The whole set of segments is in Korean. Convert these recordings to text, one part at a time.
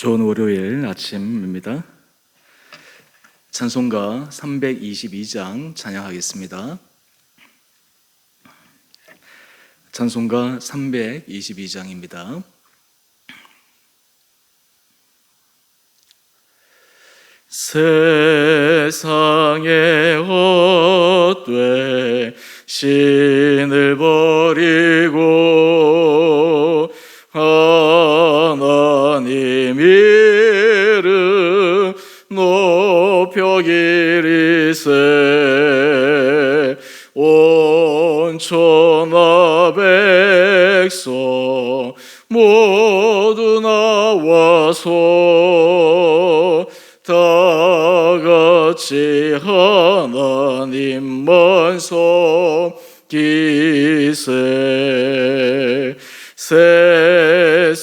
좋은 월요일 아침입니다. 찬송가 322장 찬양하겠습니다. 찬송가 322장입니다. 세상의 헛되 신을 버리고 하나님 이름 높여 기리세 온 천하 백성 모두 나와서 다같이 하나님만 섬기세 세상의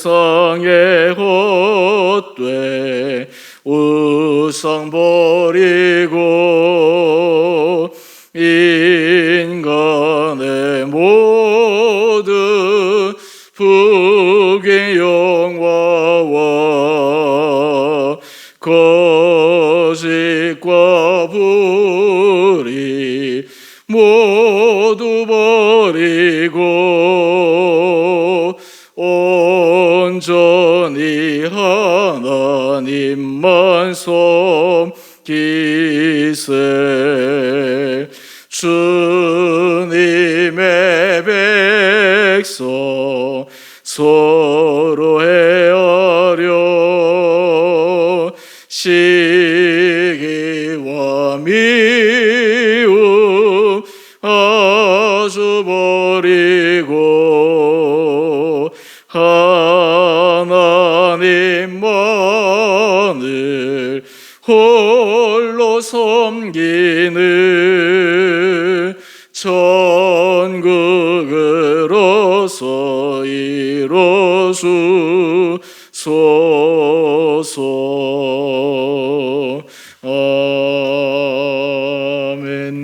헛되 우상 버리고 인간의 모든 부귀 영화와 거짓과 불의 모두 버리고 온전히 하나님만 섬기세 주님의 백성 서로 헤아려 시기와 미움 아주 버리고 하나님만을 홀로 섬기는 천국으로서 이뤄주소서. 아멘.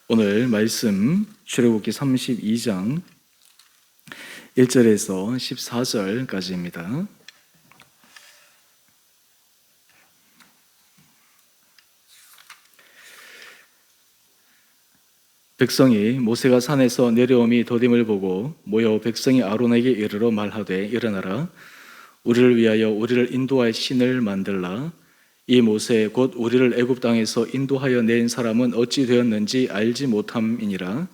오늘 말씀 출애굽기 32장 1절에서 14절까지입니다. 백성이 모세가 산에서 내려옴이 더딤을 보고 모여 백성이 아론에게 이르러 말하되 일어나라 우리를 위하여 우리를 인도할 신을 만들라 이 모세 곧 우리를 애굽 땅에서 인도하여 낸 사람은 어찌 되었는지 알지 못함이니라.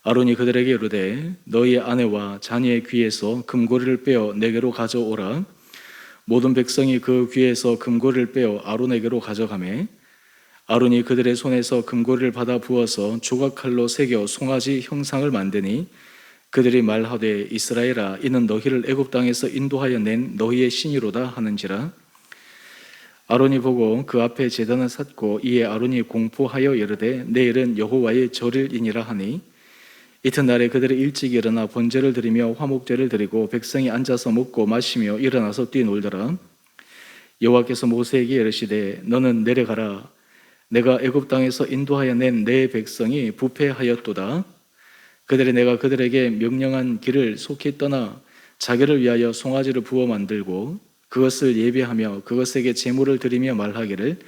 아론이 그들에게 이르되 너희 아내와 자녀의 귀에서 금고리를 빼어 내게로 가져오라. 모든 백성이 그 귀에서 금고리를 빼어 아론에게로 가져가매 아론이 그들의 손에서 금고리를 받아 부어서 조각칼로 새겨 송아지 형상을 만드니 그들이 말하되 이스라엘아 이는 너희를 애굽 땅에서 인도하여 낸 너희의 신이로다 하는지라. 아론이 보고 그 앞에 제단을 샀고 이에 아론이 공포하여 이르되 내일은 여호와의 절일이니라 하니 이튿날에 그들이 일찍 일어나 번제를 드리며 화목제를 드리고 백성이 앉아서 먹고 마시며 일어나서 뛰놀더라. 여호와께서 모세에게 이르시되 너는 내려가라 내가 애굽 땅에서 인도하여 낸 내 백성이 부패하였도다. 그들이 내가 그들에게 명령한 길을 속히 떠나 자기를 위하여 송아지를 부어 만들고 그것을 예배하며 그것에게 제물을 드리며 말하기를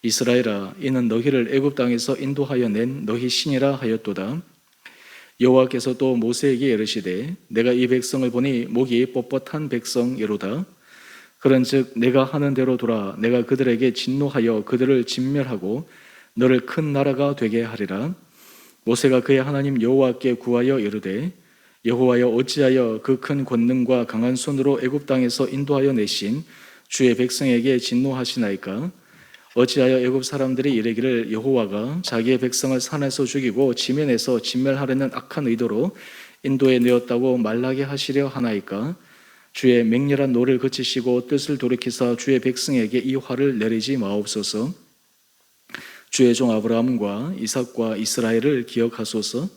이스라엘아 이는 너희를 애굽 땅에서 인도하여 낸 너희 신이라 하였도다. 여호와께서 또 모세에게 이르시되 내가 이 백성을 보니 목이 뻣뻣한 백성이로다. 그런즉 내가 하는 대로 돌아 내가 그들에게 진노하여 그들을 진멸하고 너를 큰 나라가 되게 하리라. 모세가 그의 하나님 여호와께 구하여 이르되 여호와여 어찌하여 그 큰 권능과 강한 손으로 애굽 땅에서 인도하여 내신 주의 백성에게 진노하시나이까. 어찌하여 애굽 사람들이 이르기를 여호와가 자기의 백성을 산에서 죽이고 지면에서 진멸하려는 악한 의도로 인도에 내었다고 말하게 하시려 하나이까. 주의 맹렬한 노를 그치시고 뜻을 돌이키사 주의 백성에게 이 화를 내리지 마옵소서. 주의 종 아브라함과 이삭과 이스라엘을 기억하소서.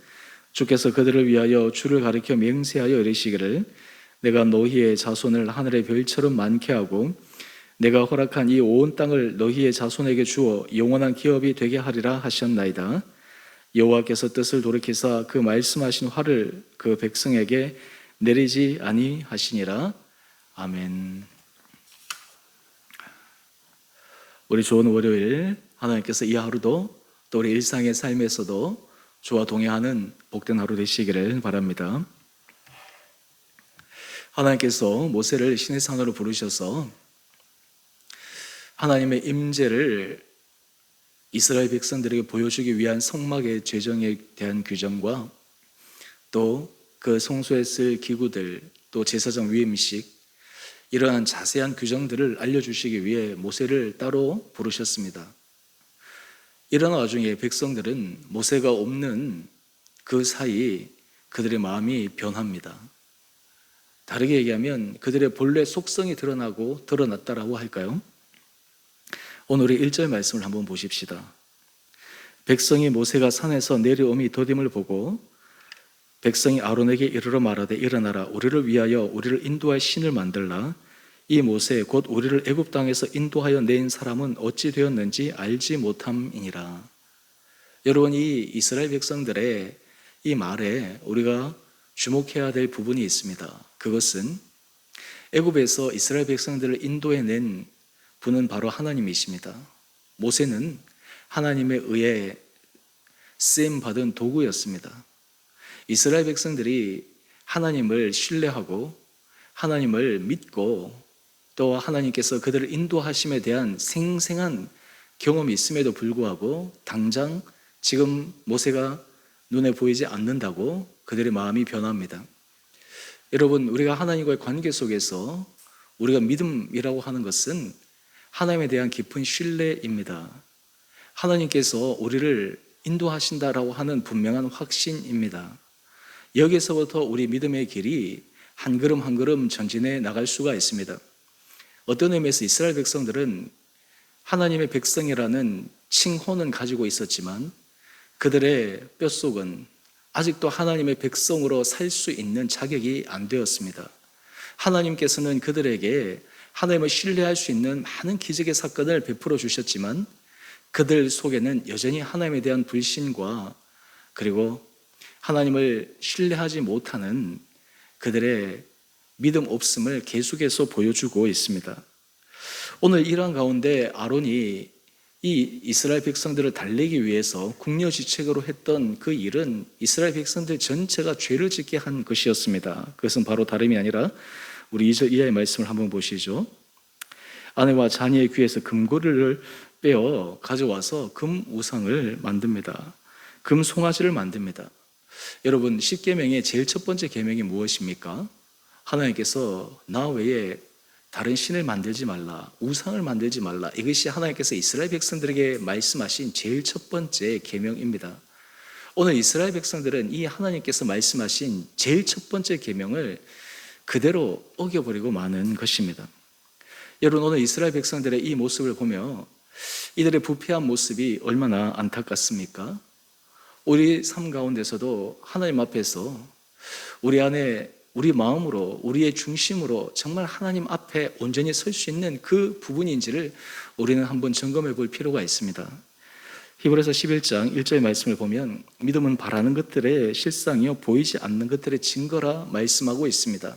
주께서 그들을 위하여 주를 가리켜 맹세하여 이르시기를 내가 너희의 자손을 하늘의 별처럼 많게 하고 내가 허락한 이 온 땅을 너희의 자손에게 주어 영원한 기업이 되게 하리라 하셨나이다. 여호와께서 뜻을 돌이키사 그 말씀하신 화를 그 백성에게 내리지 아니하시니라. 아멘. 우리 좋은 월요일, 하나님께서 이 하루도 또 우리 일상의 삶에서도 주와 동행하는 복된 하루 되시기를 바랍니다. 하나님께서 모세를 신의 산으로 부르셔서 하나님의 임재를 이스라엘 백성들에게 보여주기 위한 성막의 제정에 대한 규정과 또 그 성소에 쓸 기구들, 또 제사장 위임식, 이러한 자세한 규정들을 알려주시기 위해 모세를 따로 부르셨습니다. 이런 와중에 백성들은 모세가 없는 그 사이 그들의 마음이 변합니다. 다르게 얘기하면 그들의 본래 속성이 드러났다라고 할까요? 오늘 우리 1절 말씀을 한번 보십시다. 백성이 모세가 산에서 내려옴이 더딤을 보고 백성이 아론에게 이르러 말하되 일어나라 우리를 위하여 우리를 인도할 신을 만들라. 이 모세 곧 우리를 애굽 땅에서 인도하여 낸 사람은 어찌 되었는지 알지 못함이니라. 여러분, 이 이스라엘 백성들의 이 말에 우리가 주목해야 될 부분이 있습니다. 그것은 애굽에서 이스라엘 백성들을 인도해낸 분은 바로 하나님이십니다. 모세는 하나님에 의해 쓰임받은 도구였습니다. 이스라엘 백성들이 하나님을 신뢰하고 하나님을 믿고 또 하나님께서 그들을 인도하심에 대한 생생한 경험이 있음에도 불구하고 당장 지금 모세가 눈에 보이지 않는다고 그들의 마음이 변합니다. 여러분, 우리가 하나님과의 관계 속에서 우리가 믿음이라고 하는 것은 하나님에 대한 깊은 신뢰입니다. 하나님께서 우리를 인도하신다라고 하는 분명한 확신입니다. 여기서부터 우리 믿음의 길이 한 걸음 한 걸음 전진해 나갈 수가 있습니다. 어떤 의미에서 이스라엘 백성들은 하나님의 백성이라는 칭호는 가지고 있었지만 그들의 뼛속은 아직도 하나님의 백성으로 살 수 있는 자격이 안 되었습니다. 하나님께서는 그들에게 하나님을 신뢰할 수 있는 많은 기적의 사건을 베풀어 주셨지만 그들 속에는 여전히 하나님에 대한 불신과 그리고 하나님을 신뢰하지 못하는 그들의 믿음 없음을 계속해서 보여주고 있습니다. 오늘 이러한 가운데 아론이 이 이스라엘 백성들을 달래기 위해서 궁여지책으로 했던 그 일은 이스라엘 백성들 전체가 죄를 짓게 한 것이었습니다. 그것은 바로 다름이 아니라 우리 2절 이하의 말씀을 한번 보시죠. 아내와 자녀의 귀에서 금고리를 빼어 가져와서 금 우상을 만듭니다. 금 송아지를 만듭니다. 여러분, 10계명의 제일 첫 번째 계명이 무엇입니까? 하나님께서 나 외에 다른 신을 만들지 말라, 우상을 만들지 말라. 이것이 하나님께서 이스라엘 백성들에게 말씀하신 제일 첫 번째 계명입니다. 오늘 이스라엘 백성들은 이 하나님께서 말씀하신 제일 첫 번째 계명을 그대로 어겨버리고 마는 것입니다. 여러분, 오늘 이스라엘 백성들의 이 모습을 보며 이들의 부패한 모습이 얼마나 안타깝습니까? 우리 삶 가운데서도 하나님 앞에서 우리 안에 우리 마음으로 우리의 중심으로 정말 하나님 앞에 온전히 설 수 있는 그 부분인지를 우리는 한번 점검해 볼 필요가 있습니다. 히브리서 11장 1절 말씀을 보면 믿음은 바라는 것들의 실상이요 보이지 않는 것들의 증거라 말씀하고 있습니다.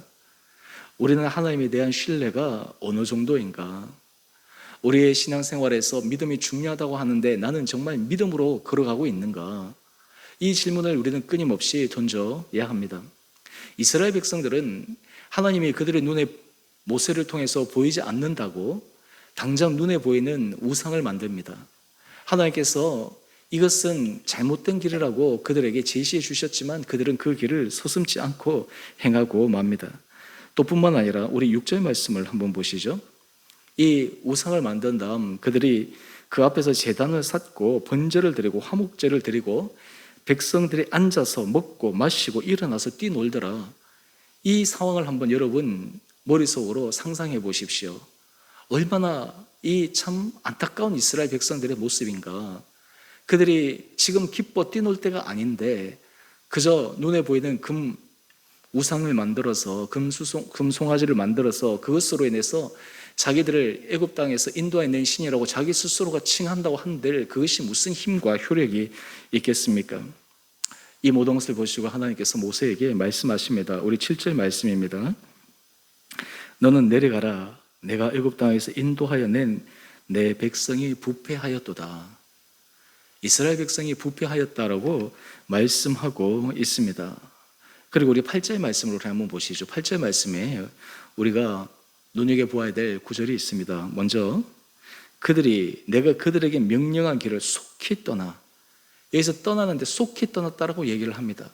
우리는 하나님에 대한 신뢰가 어느 정도인가? 우리의 신앙생활에서 믿음이 중요하다고 하는데 나는 정말 믿음으로 걸어가고 있는가? 이 질문을 우리는 끊임없이 던져야 합니다. 이스라엘 백성들은 하나님이 그들의 눈에 모세를 통해서 보이지 않는다고 당장 눈에 보이는 우상을 만듭니다. 하나님께서 이것은 잘못된 길이라고 그들에게 제시해 주셨지만 그들은 그 길을 서슴지 않고 행하고 맙니다. 또 뿐만 아니라 우리 6절 말씀을 한번 보시죠. 이 우상을 만든 다음 그들이 그 앞에서 제단을 샀고 번제를 드리고 화목제를 드리고 백성들이 앉아서 먹고 마시고 일어나서 뛰놀더라. 이 상황을 한번 여러분 머릿속으로 상상해 보십시오. 얼마나 이 참 안타까운 이스라엘 백성들의 모습인가. 그들이 지금 기뻐 뛰놀 때가 아닌데 그저 눈에 보이는 금 우상을 만들어서 금 송아지를 만들어서 그것으로 인해서 자기들을 애굽 땅에서 인도해낸 신이라고 자기 스스로가 칭한다고 한들 그것이 무슨 힘과 효력이 있겠습니까? 이 모든 것을 보시고 하나님께서 모세에게 말씀하십니다. 우리 7절 말씀입니다. 너는 내려가라. 내가 애굽 땅에서 인도하여 낸 내 백성이 부패하였도다. 이스라엘 백성이 부패하였다라고 말씀하고 있습니다. 그리고 우리 8절 말씀으로 한번 보시죠. 8절 말씀에 우리가 눈여겨보아야 될 구절이 있습니다. 먼저 내가 그들에게 명령한 길을 속히 떠나. 여기서 떠나는데 속히 떠났다라고 얘기를 합니다.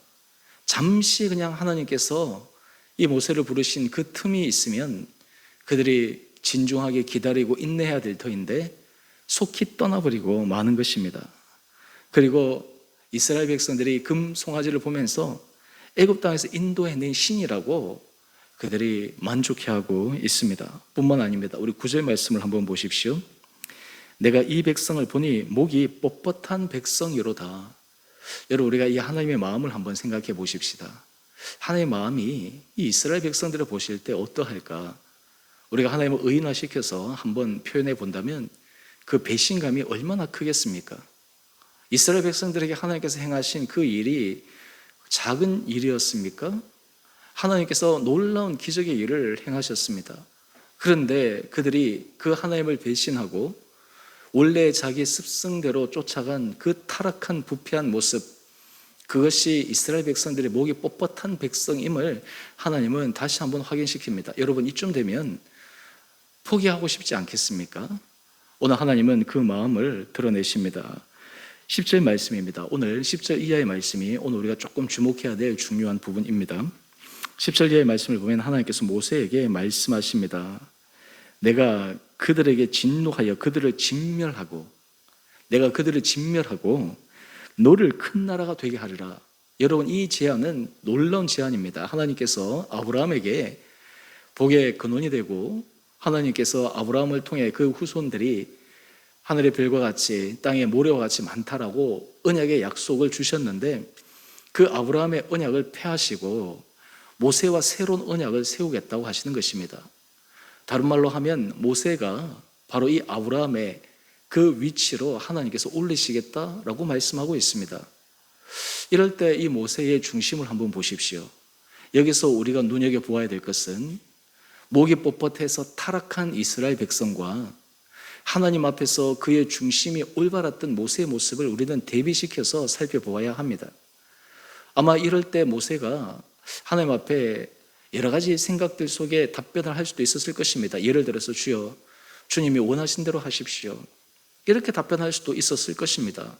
잠시 그냥 하나님께서 이 모세를 부르신 그 틈이 있으면 그들이 진중하게 기다리고 인내해야 될 터인데 속히 떠나버리고 마는 것입니다. 그리고 이스라엘 백성들이 금 송아지를 보면서 애굽 땅에서 인도해낸 신이라고 그들이 만족해하고 있습니다. 뿐만 아닙니다. 우리 9절 말씀을 한번 보십시오. 내가 이 백성을 보니 목이 뻣뻣한 백성이로다. 여러분, 우리가 이 하나님의 마음을 한번 생각해 보십시다. 하나님의 마음이 이 이스라엘 백성들을 보실 때 어떠할까? 우리가 하나님을 의인화시켜서 한번 표현해 본다면 그 배신감이 얼마나 크겠습니까? 이스라엘 백성들에게 하나님께서 행하신 그 일이 작은 일이었습니까? 하나님께서 놀라운 기적의 일을 행하셨습니다. 그런데 그들이 그 하나님을 배신하고 원래 자기 습성대로 쫓아간 그 타락한 부패한 모습, 그것이 이스라엘 백성들의 목이 뻣뻣한 백성임을 하나님은 다시 한번 확인시킵니다. 여러분, 이쯤 되면 포기하고 싶지 않겠습니까? 오늘 하나님은 그 마음을 드러내십니다. 10절 말씀입니다. 오늘 10절 이하의 말씀이 오늘 우리가 조금 주목해야 될 중요한 부분입니다. 10절 이하의 말씀을 보면 하나님께서 모세에게 말씀하십니다. 내가 그들에게 진노하여 그들을 진멸하고 내가 그들을 진멸하고 너를 큰 나라가 되게 하리라. 여러분, 이 제안은 놀라운 제안입니다. 하나님께서 아브라함에게 복의 근원이 되고 하나님께서 아브라함을 통해 그 후손들이 하늘의 별과 같이 땅의 모래와 같이 많다라고 언약의 약속을 주셨는데 그 아브라함의 언약을 폐하시고 모세와 새로운 언약을 세우겠다고 하시는 것입니다. 다른 말로 하면 모세가 바로 이 아브라함의 그 위치로 하나님께서 올리시겠다라고 말씀하고 있습니다. 이럴 때 이 모세의 중심을 한번 보십시오. 여기서 우리가 눈여겨보아야 될 것은 목이 뻣뻣해서 타락한 이스라엘 백성과 하나님 앞에서 그의 중심이 올바랐던 모세의 모습을 우리는 대비시켜서 살펴보아야 합니다. 아마 이럴 때 모세가 하나님 앞에 여러 가지 생각들 속에 답변을 할 수도 있었을 것입니다. 예를 들어서 주여, 주님이 원하신 대로 하십시오. 이렇게 답변할 수도 있었을 것입니다.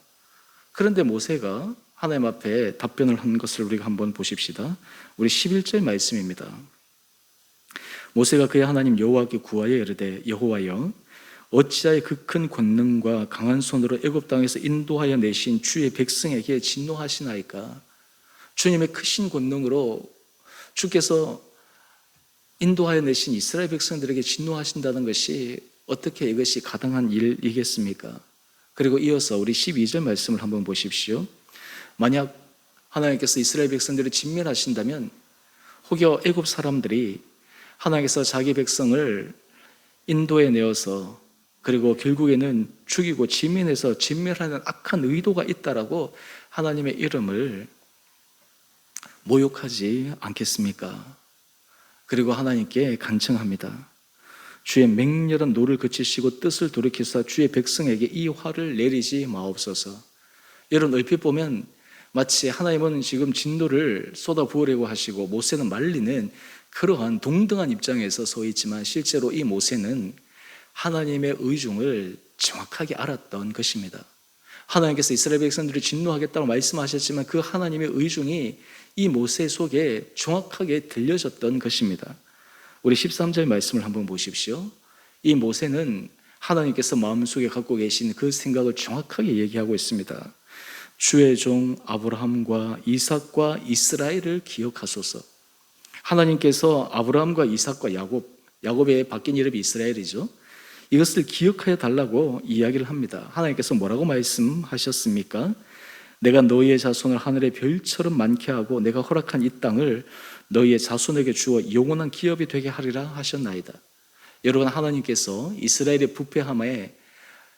그런데 모세가 하나님 앞에 답변을 한 것을 우리가 한번 보십시다. 우리 11절 말씀입니다. 모세가 그의 하나님 여호와께 구하여 이르되 여호와여, 어찌하여 그 큰 권능과 강한 손으로 애굽 땅에서 인도하여 내신 주의 백성에게 진노하시나이까? 주님의 크신 권능으로 주께서 인도하여 내신 이스라엘 백성들에게 진노하신다는 것이 어떻게 이것이 가당한 일이겠습니까? 그리고 이어서 우리 12절 말씀을 한번 보십시오. 만약 하나님께서 이스라엘 백성들을 진멸하신다면 혹여 애굽 사람들이 하나님께서 자기 백성을 인도에 내어서 그리고 결국에는 죽이고 지면에서 진멸하는 악한 의도가 있다라고 하나님의 이름을 모욕하지 않겠습니까? 그리고 하나님께 간청합니다. 주의 맹렬한 노를 그치시고 뜻을 돌이키사 주의 백성에게 이 화를 내리지 마옵소서. 여러분, 얼핏 보면 마치 하나님은 지금 진노를 쏟아부으려고 하시고 모세는 말리는 그러한 동등한 입장에서 서 있지만 실제로 이 모세는 하나님의 의중을 정확하게 알았던 것입니다. 하나님께서 이스라엘 백성들을 진노하겠다고 말씀하셨지만 그 하나님의 의중이 이 모세 속에 정확하게 들려졌던 것입니다. 우리 13절 말씀을 한번 보십시오. 이 모세는 하나님께서 마음속에 갖고 계신 그 생각을 정확하게 얘기하고 있습니다. 주의 종 아브라함과 이삭과 이스라엘을 기억하소서. 하나님께서 아브라함과 이삭과 야곱의 바뀐 이름이 이스라엘이죠. 이것을 기억하여 달라고 이야기를 합니다. 하나님께서 뭐라고 말씀하셨습니까? 내가 너희의 자손을 하늘의 별처럼 많게 하고 내가 허락한 이 땅을 너희의 자손에게 주어 영원한 기업이 되게 하리라 하셨나이다. 여러분, 하나님께서 이스라엘의 부패함에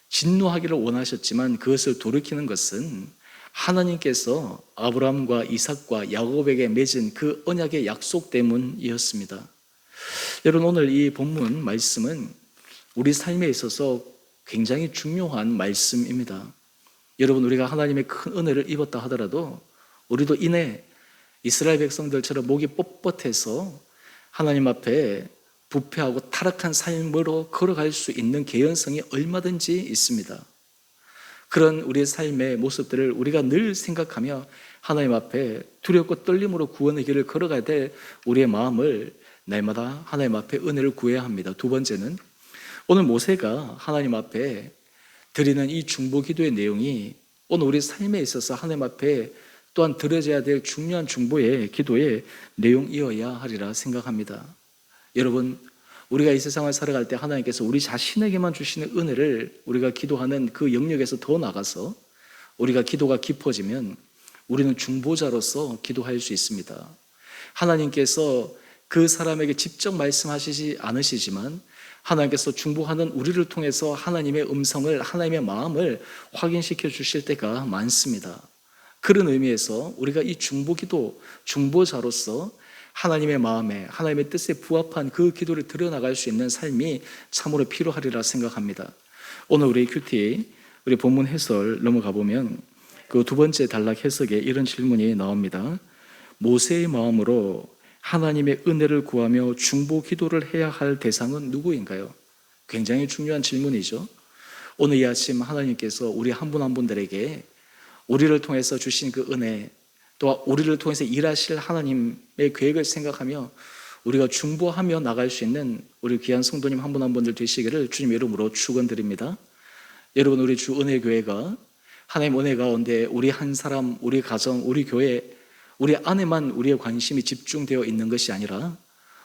진노하기를 원하셨지만 그것을 돌이키는 것은 하나님께서 아브라함과 이삭과 야곱에게 맺은 그 언약의 약속 때문이었습니다. 여러분, 오늘 이 본문 말씀은 우리 삶에 있어서 굉장히 중요한 말씀입니다. 여러분, 우리가 하나님의 큰 은혜를 입었다 하더라도 우리도 이내 이스라엘 백성들처럼 목이 뻣뻣해서 하나님 앞에 부패하고 타락한 삶으로 걸어갈 수 있는 개연성이 얼마든지 있습니다. 그런 우리의 삶의 모습들을 우리가 늘 생각하며 하나님 앞에 두렵고 떨림으로 구원의 길을 걸어가야 될 우리의 마음을 날마다 하나님 앞에 은혜를 구해야 합니다. 두 번째는 오늘 모세가 하나님 앞에 드리는 이 중보 기도의 내용이 오늘 우리 삶에 있어서 하나님 앞에 또한 드려져야 될 중요한 중보의 기도의 내용이어야 하리라 생각합니다. 여러분, 우리가 이 세상을 살아갈 때 하나님께서 우리 자신에게만 주시는 은혜를 우리가 기도하는 그 영역에서 더 나가서 우리가 기도가 깊어지면 우리는 중보자로서 기도할 수 있습니다. 하나님께서 그 사람에게 직접 말씀하시지 않으시지만 하나님께서 중보하는 우리를 통해서 하나님의 음성을, 하나님의 마음을 확인시켜 주실 때가 많습니다. 그런 의미에서 우리가 이 중보기도, 중보자로서 하나님의 마음에, 하나님의 뜻에 부합한 그 기도를 드려나갈 수 있는 삶이 참으로 필요하리라 생각합니다. 오늘 우리 큐티, 우리 본문 해설 넘어가 보면 그 두 번째 단락 해석에 이런 질문이 나옵니다. 모세의 마음으로 하나님의 은혜를 구하며 중보 기도를 해야 할 대상은 누구인가요? 굉장히 중요한 질문이죠. 오늘 이 아침 하나님께서 우리 한 분 한 분들에게 우리를 통해서 주신 그 은혜, 또 우리를 통해서 일하실 하나님의 계획을 생각하며 우리가 중보하며 나갈 수 있는 우리 귀한 성도님 한 분 한 분들 되시기를 주님 이름으로 축원드립니다. 여러분, 우리 주 은혜교회가 하나님 은혜 가운데 우리 한 사람, 우리 가정, 우리 교회, 우리 안에만 우리의 관심이 집중되어 있는 것이 아니라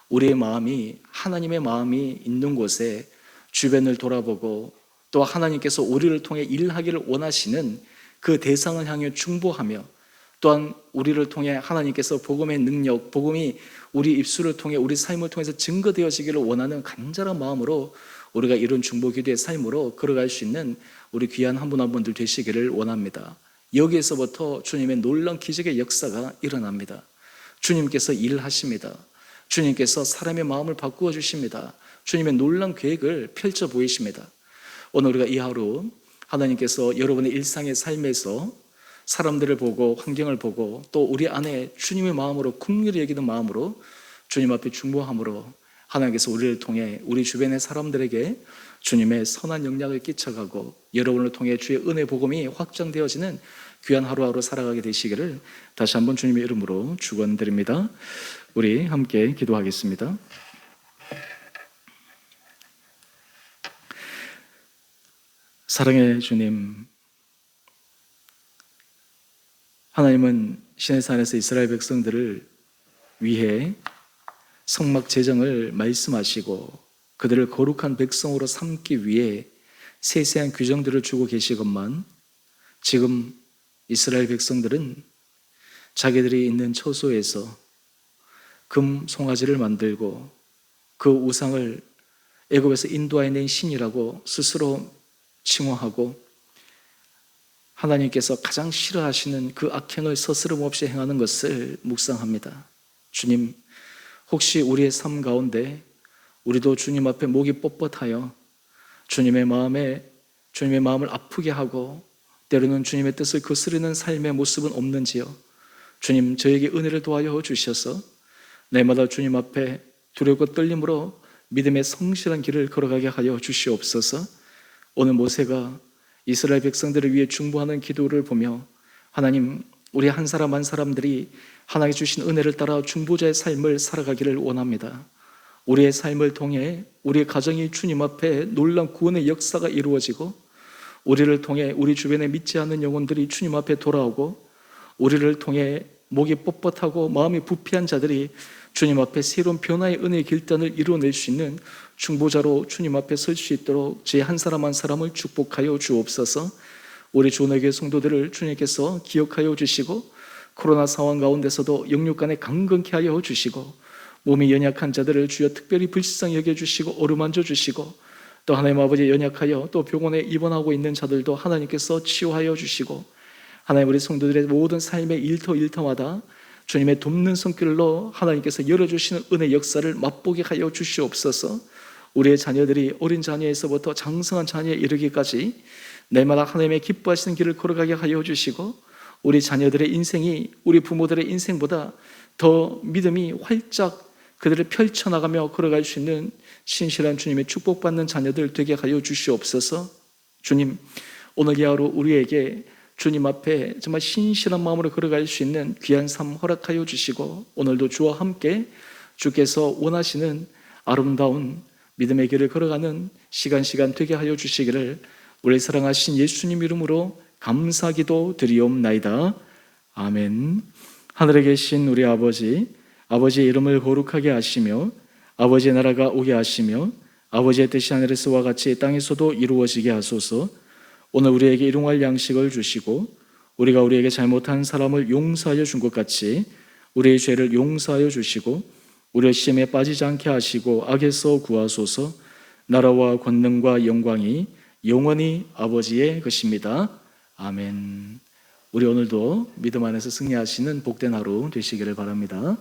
우리의 마음이, 하나님의 마음이 있는 곳에 주변을 돌아보고 또 하나님께서 우리를 통해 일하기를 원하시는 그 대상을 향해 중보하며 또한 우리를 통해 하나님께서 복음의 능력, 복음이 우리 입술을 통해 우리 삶을 통해서 증거되어지기를 원하는 간절한 마음으로 우리가 이런 중보기도의 삶으로 걸어갈 수 있는 우리 귀한 한 분 한 분들 되시기를 원합니다. 여기에서부터 주님의 놀라운 기적의 역사가 일어납니다. 주님께서 일하십니다. 주님께서 사람의 마음을 바꾸어 주십니다. 주님의 놀라운 계획을 펼쳐 보이십니다. 오늘 우리가 이 하루 하나님께서 여러분의 일상의 삶에서 사람들을 보고 환경을 보고 또 우리 안에 주님의 마음으로 긍휼히 여기는 마음으로 주님 앞에 중보함으로 하나님께서 우리를 통해 우리 주변의 사람들에게 주님의 선한 영향을 끼쳐가고 여러분을 통해 주의 은혜 복음이 확장되어지는 귀한 하루하루 살아가게 되시기를 다시 한번 주님의 이름으로 축원드립니다. 우리 함께 기도하겠습니다. 사랑의 주님, 하나님은 시내산에서 이스라엘 백성들을 위해 성막 제정을 말씀하시고 그들을 거룩한 백성으로 삼기 위해 세세한 규정들을 주고 계시건만 지금 이스라엘 백성들은 자기들이 있는 처소에서 금 송아지를 만들고 그 우상을 애굽에서 인도해낸 신이라고 스스로 칭호하고 하나님께서 가장 싫어하시는 그 악행을 서스럼 없이 행하는 것을 묵상합니다. 주님, 혹시 우리의 삶 가운데 우리도 주님 앞에 목이 뻣뻣하여 주님의 마음을 아프게 하고 때로는 주님의 뜻을 거스르는 삶의 모습은 없는지요? 주님, 저에게 은혜를 도와여 주셔서 날마다 주님 앞에 두렵고 떨림으로 믿음의 성실한 길을 걸어가게 하여 주시옵소서. 오늘 모세가 이스라엘 백성들을 위해 중보하는 기도를 보며 하나님, 우리 한 사람 한 사람들이 하나님께 주신 은혜를 따라 중보자의 삶을 살아가기를 원합니다. 우리의 삶을 통해 우리의 가정이 주님 앞에 놀라운 구원의 역사가 이루어지고 우리를 통해 우리 주변에 믿지 않는 영혼들이 주님 앞에 돌아오고 우리를 통해 목이 뻣뻣하고 마음이 부패한 자들이 주님 앞에 새로운 변화의 은혜의 길단을 이루어낼 수 있는 중보자로 주님 앞에 설 수 있도록 제 한 사람 한 사람을 축복하여 주옵소서. 우리 주원의 성도들을 주님께서 기억하여 주시고 코로나 상황 가운데서도 영육 간에 강건케 하여 주시고 몸이 연약한 자들을 주여 특별히 불쌍히 여겨주시고 어루만져 주시고, 또 하나님 아버지 연약하여 또 병원에 입원하고 있는 자들도 하나님께서 치유하여 주시고, 하나님 우리 성도들의 모든 삶의 일터일터마다 주님의 돕는 손길로 하나님께서 열어주시는 은혜 역사를 맛보게 하여 주시옵소서. 우리의 자녀들이 어린 자녀에서부터 장성한 자녀에 이르기까지 날마다 하나님의 기뻐하시는 길을 걸어가게 하여 주시고, 우리 자녀들의 인생이 우리 부모들의 인생보다 더 믿음이 활짝 그들을 펼쳐나가며 걸어갈 수 있는 신실한 주님의 축복받는 자녀들 되게 하여 주시옵소서. 주님, 오늘 이 하루 우리에게 주님 앞에 정말 신실한 마음으로 걸어갈 수 있는 귀한 삶 허락하여 주시고, 오늘도 주와 함께 주께서 원하시는 아름다운 믿음의 길을 걸어가는 시간 되게 하여 주시기를 우리 사랑하신 예수님 이름으로 감사기도 드리옵나이다. 아멘. 하늘에 계신 우리 아버지, 아버지의 이름을 거룩하게 하시며 아버지의 나라가 오게 하시며 아버지의 뜻이 하늘에서와 같이 땅에서도 이루어지게 하소서. 오늘 우리에게 일용할 양식을 주시고 우리가 우리에게 잘못한 사람을 용서하여 준 것 같이 우리의 죄를 용서하여 주시고 우리의 시험에 빠지지 않게 하시고 악에서 구하소서. 나라와 권능과 영광이 영원히 아버지의 것입니다. 아멘. 우리 오늘도 믿음 안에서 승리하시는 복된 하루 되시기를 바랍니다.